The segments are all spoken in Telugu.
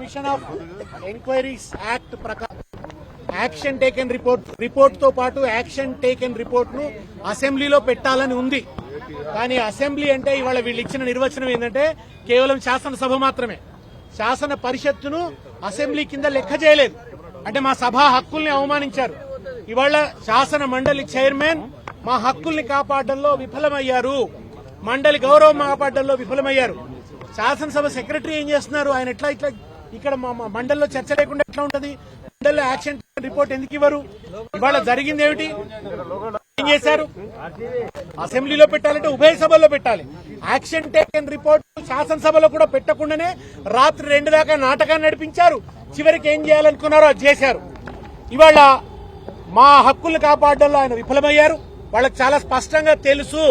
కమిషన్ ఆఫ్ ఎంక్వైరీస్ యాక్ట్ ప్రకారం యాక్షన్ టేకెన్ రిపోర్ట్ తో పాటు యాక్షన్ టేకెన్ రిపోర్ట్ ను అసెంబ్లీలో పెట్టాలని ఉంది. కానీ అసెంబ్లీ అంటే ఇవాళ వీళ్ళు ఇచ్చిన నిర్వచనం ఏంటంటే కేవలం శాసనసభ మాత్రమే. శాసన పరిషత్తును అసెంబ్లీ కింద లెక్క చేయలేదు. అంటే మా సభా హక్కుల్ని అవమానించారు. ఇవాళ శాసన మండలి చైర్మన్ మా హక్కుల్ని కాపాడడంలో విఫలమయ్యారు, మండలి గౌరవం కాపాడడంలో విఫలమయ్యారు. శాసనసభ సెక్రటరీ ఏం చేస్తున్నారు? ఆయన ఇట్లా ఇక్కడ మండలిలో చర్చ లేకుండా ఎట్లా ఉంటది? మండలిలో యాక్షన్ రిపోర్ట్ ఎందుకు ఇవ్వరు? ఇవాళ జరిగింది ఏమిటి? ఏం చేశారు? అసెంబ్లీలో పెట్టాలంటే ఉభయ సభల్లో పెట్టాలి. యాక్షన్ టేకెన్ రిపోర్ట్ శాసనసభలో కూడా పెట్టకుండానే రాత్రి 2 దాకా నాటకాన్ని నడిపించారు. చివరికి ఏం చేయాలనుకున్నారో అది చేశారు. ఇవాళ మా హక్కులు కాపాడడంలో ఆయన విఫలమయ్యారు. వాళ్ళకి చాలా స్పష్టంగా తెలుసు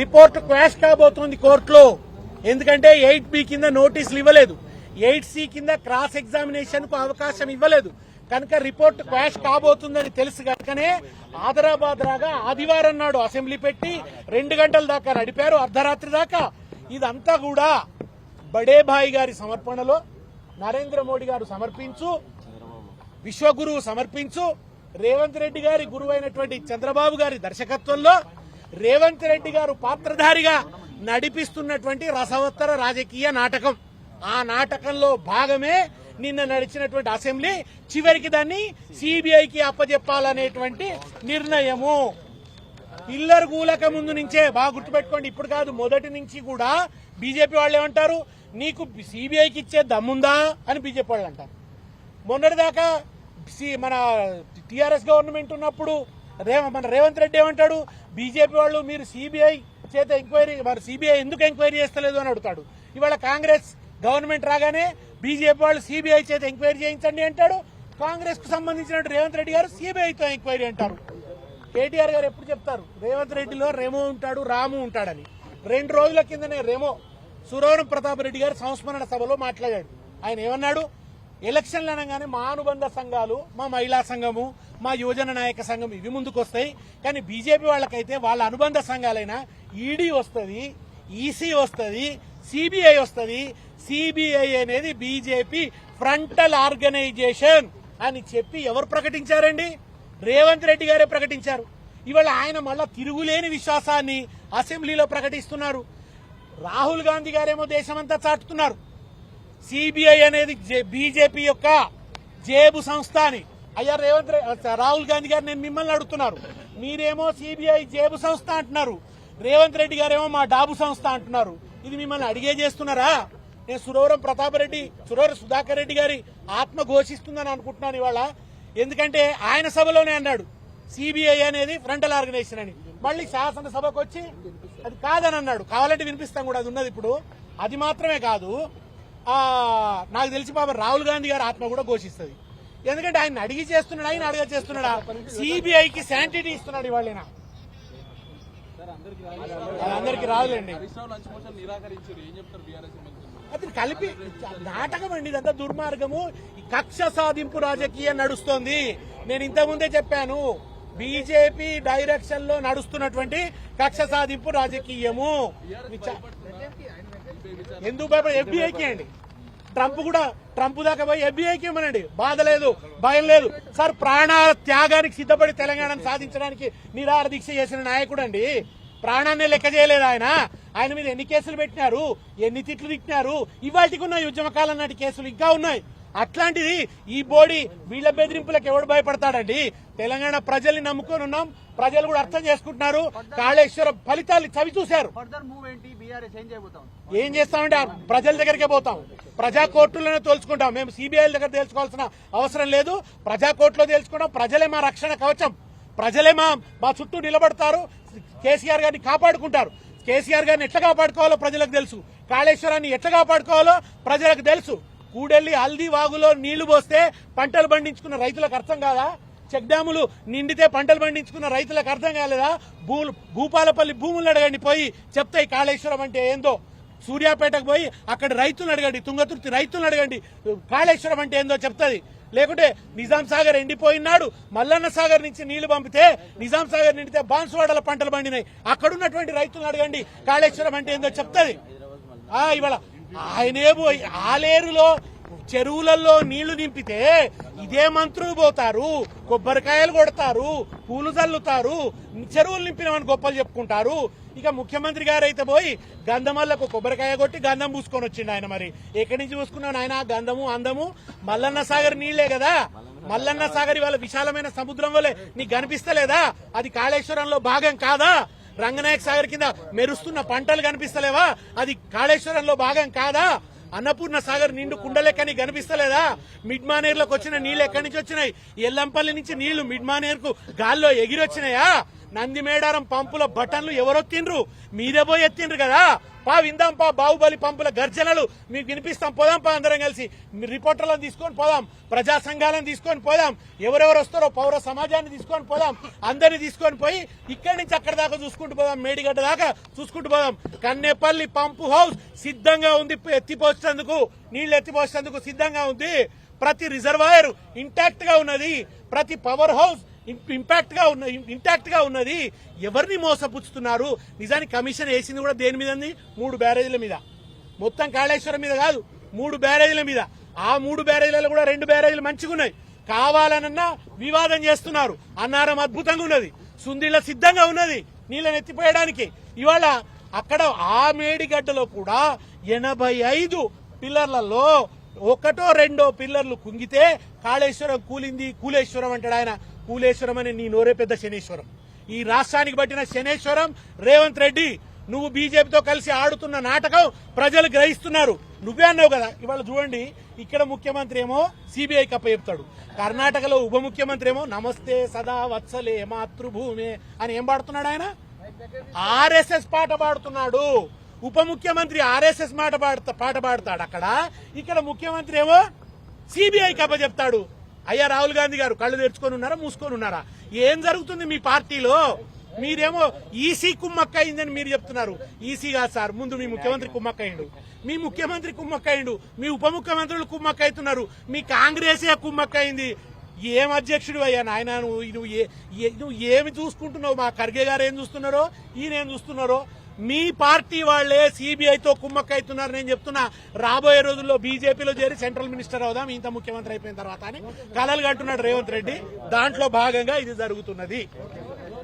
రిపోర్ట్ క్వాష్ కాబోతోంది కోర్టులో. ఎందుకంటే 8B కింద నోటీసులు ఇవ్వలేదు, 8C కింద క్రాస్ ఎగ్జామినేషన్ కు అవకాశం ఇవ్వలేదు. కనుక రిపోర్ట్ క్వాష్ కాబోతుందని తెలుసు కనుకనే ఆదరాబాద్ రాగా ఆదివారం నాడు అసెంబ్లీ పెట్టి 2 గంటల దాకా నడిపారు, అర్ధరాత్రి దాకా. ఇదంతా కూడా బడేభాయి గారి సమర్పణలో నరేంద్ర మోడీ గారు సమర్పించు, విశ్వగురువు సమర్పించు, రేవంత్ రెడ్డి గారి గురువైనటువంటి చంద్రబాబు గారి దర్శకత్వంలో రేవంత్ రెడ్డి గారు పాత్రధారిగా నడిపిస్తున్నటువంటి రసవత్తర రాజకీయ నాటకం. ఆ నాటకంలో భాగమే నిన్న నడిచినటువంటి అసెంబ్లీ. చివరికి దాన్ని సిబిఐకి అప్పజెప్పాలనేటువంటి నిర్ణయము. పిల్లర్ కూలక ముందు నుంచే బాగా గుర్తుపెట్టుకోండి, ఇప్పుడు కాదు మొదటి నుంచి కూడా బీజేపీ వాళ్ళు ఏమంటారు, నీకు సిబిఐకి ఇచ్చే దమ్ముందా అని బీజేపీ వాళ్ళు అంటారు. మొన్నటిదాకా మన టీఆర్ఎస్ గవర్నమెంట్ ఉన్నప్పుడు మన రేవంత్ రెడ్డి ఏమంటాడు, బీజేపీ వాళ్ళు మీరు సిబిఐ చేత ఎంక్వైరీ, మరి సిబిఐ ఎందుకు ఎంక్వైరీ చేస్తలేదు అని అడుగుతాడు. ఇవాళ కాంగ్రెస్ గవర్నమెంట్ రాగానే బీజేపీ వాళ్ళు సిబిఐ చేత ఎంక్వైరీ చేయించండి అంటాడు. కాంగ్రెస్ కు సంబంధించిన రేవంత్ రెడ్డి గారు సిబిఐతో ఎంక్వైరీ అంటారు. కేటీఆర్ గారు ఎప్పుడు చెప్తారు రేవంత్ రెడ్డిలో రెమో ఉంటాడు రాము ఉంటాడని. 2 రోజుల కిందనే రెమో సురవరం ప్రతాప్ రెడ్డి గారు సంస్మరణ సభలో మాట్లాడాడు. ఆయన ఏమన్నాడు, ఎలక్షన్లు అనగానే మా అనుబంధ సంఘాలు, మా మహిళా సంఘము, మా యువజన నాయక సంఘం ఇవి ముందుకొస్తాయి. కానీ బీజేపీ వాళ్ళకైతే వాళ్ళ అనుబంధ సంఘాలైన ఈడీ వస్తుంది, ఈసీ వస్తుంది, సిబిఐ వస్తుంది. సిబిఐ అనేది బీజేపీ ఫ్రంటల్ ఆర్గనైజేషన్ అని చెప్పి ఎవరు ప్రకటించారండి? రేవంత్ రెడ్డి గారే ప్రకటించారు. ఇవాళ ఆయన మళ్ళా తిరుగులేని విశ్వాసాన్ని అసెంబ్లీలో ప్రకటిస్తున్నారు. రాహుల్ గాంధీ గారేమో దేశమంతా చాటుతున్నారు సిబిఐ అనేది బీజేపీ యొక్క జేబు సంస్థ అని. అయ్యా రాహుల్ గాంధీ గారు నేను మిమ్మల్ని అడుగుతున్నారు, మీరేమో సిబిఐ జేబు సంస్థ అంటున్నారు, రేవంత్ రెడ్డి గారేమో మా డాబు సంస్థ అంటున్నారు. ఇది మిమ్మల్ని అడిగే చేస్తున్నారా? నేను సురవరం సుధాకర్ రెడ్డి గారి ఆత్మ ఘోషిస్తుందని అనుకుంటున్నాను ఇవాళ. ఎందుకంటే ఆయన సభలోనే అన్నాడు సిబిఐ అనేది ఫ్రంటల్ ఆర్గనైజేషన్ అని. మళ్ళీ శాసనసభకు వచ్చి అది కాదని అన్నాడు. కావాలంటే వినిపిస్తాం కూడా, అది ఉన్నది ఇప్పుడు. అది మాత్రమే కాదు, నాకు తెలిసి బాబా రాహుల్ గాంధీ గారి ఆత్మ కూడా ఘోషిస్తుంది. ఎందుకంటే ఆయన అడిగి చేస్తున్నాడు, ఆయన అడగ చేస్తున్నాడా? సిబిఐకి శాంటిటీ ఇస్తున్నాడు ఇవాళ. అందరికి రాదులేండి, అది కలిపి నాటకం అండి. ఇదంతా దుర్మార్గము, కక్ష సాధింపు రాజకీయం నడుస్తోంది. నేను ఇంతకుముందే చెప్పాను, బీజేపీ డైరెక్షన్ లో నడుస్తున్నటువంటి కక్ష సాధింపు రాజకీయము. ఎందుకు భయపడి ఎఫ్బీఐకి అండి, ట్రంప్ దాకా పోయి ఎఫ్బీఐకి ఇవ్వనండి, బాధ లేదు, భయం లేదు. సార్ ప్రాణాల త్యాగానికి సిద్ధపడి తెలంగాణను సాధించడానికి నిరాహార దీక్ష చేసిన నాయకుడు అండి. ప్రాణాన్ని లెక్క చేయలేదు ఆయన. ఆయన మీద ఎన్ని కేసులు పెట్టినారు, ఎన్ని తిట్లు తిట్టినారు. ఇవాటికి ఉన్నాయి ఉద్యమకాలం నాటి కేసులు ఇంకా ఉన్నాయి. అట్లాంటిది ఈ బోడీ వీళ్ల బెదిరింపులకు ఎవడు భయపడతాడండి? తెలంగాణ ప్రజల్ని నమ్ముకొని ఉన్నాం, ప్రజలు కూడా అర్థం చేసుకుంటున్నారు. కాళేశ్వరం ఫలితాలు చవి చూశారు. ఏం చేస్తామంటే ప్రజల దగ్గరికే పోతాం, ప్రజా కోర్టులోనే తేల్చుకుంటాం. మేము సిబిఐ దగ్గర తేల్చుకోవాల్సిన అవసరం లేదు, ప్రజా కోర్టులో తేల్చుకుంటాం. ప్రజలే మా రక్షణ కవచం, ప్రజలే మా చుట్టూ నిలబడతారు, కేసీఆర్ గారిని కాపాడుకుంటారు. కేసీఆర్ గారిని ఎట్లా కాపాడుకోవాలో ప్రజలకు తెలుసు, కాళేశ్వరాన్ని ఎట్లా కాపాడుకోవాలో ప్రజలకు తెలుసు. కూడెళ్లి హల్దీ వాగులో నీళ్లు పోస్తే పంటలు పండించుకున్న రైతులకు అర్థం కాదా? చెక్ డ్యాములు నిండితే పంటలు పండించుకున్న రైతులకు అర్థం కాలేదా? భూపాలపల్లి భూములు అడగండి, పోయి చెప్తాయి కాళేశ్వరం అంటే ఏందో. సూర్యాపేటకు పోయి అక్కడ రైతులను అడగండి, తుంగతుర్తి రైతులను అడగండి, కాళేశ్వరం అంటే ఏందో చెప్తుంది. లేకుంటే నిజాం సాగర్ ఎండిపోయినాడు, మల్లన్న సాగర్ నుంచి నీళ్లు పంపితే నిజాం సాగర్ నిండితే బాన్సువాడల పంటలు పండినాయి, అక్కడున్నటువంటి రైతులను అడగండి, కాళేశ్వరం అంటే ఏందో చెప్తుంది. ఇవాళ ఆయనేమో ఆలేరులో చెరువులలో నీళ్లు నింపితే ఇదే మంత్రులు పోతారు, కొబ్బరికాయలు కొడతారు, పూలు చల్లుతారు, చెరువులు నింపినవని గొప్పలు చెప్పుకుంటారు. ఇక ముఖ్యమంత్రి గారు అయితే పోయి గంధమల్లకు కొబ్బరికాయ కొట్టి గంధం పూసుకొని వచ్చిండు ఆయన. మరి ఎక్కడి నుంచి పూసుకున్నాను ఆయన గంధము అందము? మల్లన్న సాగర్ నీళ్లే కదా. మల్లన్న సాగర్ ఇవాళ విశాలమైన సముద్రం వల్లే నీకు కనిపిస్తలేదా? అది కాళేశ్వరంలో భాగం కాదా? రంగనాయక సాగర్ కింద మెరుస్తున్న పంటలు కనిపిస్తలేవా? అది కాళేశ్వరంలో భాగం కాదా? అన్నపూర్ణ సాగర్ నిండు కుండలెక్కని కనిపిస్తలేదా? మిడ్ మానేరులోకి వచ్చిన నీళ్లు ఎక్కడి నుంచి వచ్చినాయి? ఎల్లంపల్లి నుంచి నీళ్లు మిడ్ మానేరుకు గాల్లో ఎగిరొచ్చినాయా? నంది మేడారం పంపుల బటన్లు ఎవరొత్తిండ్రు? మీరే పోయి ఎత్తిండ్రు కదా. పా విందాం పా, బాహుబలి పంపుల గర్జనలు మీకు వినిపిస్తాం. పోదాం పా, అందరం కలిసి రిపోర్టర్లను తీసుకొని పోదాం, ప్రజా సంఘాలను తీసుకొని పోదాం, ఎవరెవరు వస్తారో పౌర సమాజాన్ని తీసుకొని పోదాం, అందరినీ తీసుకొని పోయి ఇక్కడి నుంచి అక్కడి దాకా చూసుకుంటూ పోదాం, మేడిగడ్డ దాకా చూసుకుంటూ పోదాం. కన్నెపల్లి పంపు హౌస్ సిద్ధంగా ఉంది, ఎత్తిపోసేందుకు నీళ్లు ఎత్తిపోసేందుకు సిద్ధంగా ఉంది. ప్రతి రిజర్వాయర్ ఇంటాక్ట్ గా ఉన్నది, ప్రతి పవర్ హౌస్ ఇంటాక్ట్ గా ఉన్నది. ఎవరిని మోసపుచ్చుతున్నారు? నిజానికి కమిషన్ వేసింది కూడా దేని మీద? 3 బ్యారేజీల మీద, మొత్తం కాళేశ్వరం మీద కాదు, 3 బ్యారేజీల మీద. ఆ 3 బ్యారేజీలలో కూడా 2 బ్యారేజీలు మంచిగా ఉన్నాయి. కావాలనన్నా వివాదం చేస్తున్నారు. అన్నారం అద్భుతంగా ఉన్నది, సుందిళ్ళ సిద్ధంగా ఉన్నది నీళ్ళని ఎత్తిపోయడానికి. ఇవాళ అక్కడ ఆ మేడిగడ్డలో కూడా 85 పిల్లర్లలో 1, 2 పిల్లర్లు కుంగితే కాళేశ్వరం కూలింది. కూలేశ్వరం అంటాడు ఆయన. కూలేశ్వరం అని నీ నోరే పెద్ద శనేశ్వరం. ఈ రాష్ట్రానికి పట్టిన శనేశ్వరం రేవంత్ రెడ్డి. నువ్వు బీజేపీతో కలిసి ఆడుతున్న నాటకం ప్రజలు గ్రహిస్తున్నారు. నువ్వే అన్నావు కదా. ఇవాళ చూడండి, ఇక్కడ ముఖ్యమంత్రి ఏమో సిబిఐకి అప్పచెప్తాడు, కర్ణాటకలో ఉప ముఖ్యమంత్రి ఏమో నమస్తే సదా వత్సలే మాతృభూమే అని ఏం పాడుతున్నాడు ఆయన? ఆర్ఎస్ఎస్ పాట పాడుతున్నాడు. ఉప ముఖ్యమంత్రి ఆర్ఎస్ఎస్ పాట పాడతాడు అక్కడ. ఇక్కడ ముఖ్యమంత్రి ఏమో సిబిఐకి అప్పచెప్తాడు. అయ్యా రాహుల్ గాంధీ గారు, కళ్ళు తెరుచుకొని ఉన్నారా, మూసుకొని ఉన్నారా? ఏం జరుగుతుంది మీ పార్టీలో? మీరేమో ఈసీ కుమ్మక్కయిందని మీరు చెప్తున్నారు. ఈసీ కాదు సార్, ముందు మీ ముఖ్యమంత్రి కుమ్మక్కయిండు, మీ ముఖ్యమంత్రి కుమ్మక్కయిండు, మీ ఉప ముఖ్యమంత్రులు కుమ్మక్కవుతున్నారు, మీ కాంగ్రెసే కుమ్మక్కయింది. ఏం అధ్యక్షుడు అయ్యా నాయన? నువ్వు ఏమి చూసుకుంటున్నావు? మా ఖర్గే గారు ఏం చూస్తున్నారో, ఈయన ఏం చూస్తున్నారో? మీ పార్టీ వాళ్లే సిబిఐతో కుమ్మక్కవుతున్నారు. నేను చెప్తున్నా, రాబోయే రోజుల్లో బీజేపీలో చేరి సెంట్రల్ మినిస్టర్ అవుదాం ఇంత ముఖ్యమంత్రి అయిపోయిన తర్వాత అని కలలు కంటున్నాడు రేవంత్ రెడ్డి. దాంట్లో భాగంగా ఇది జరుగుతున్నది.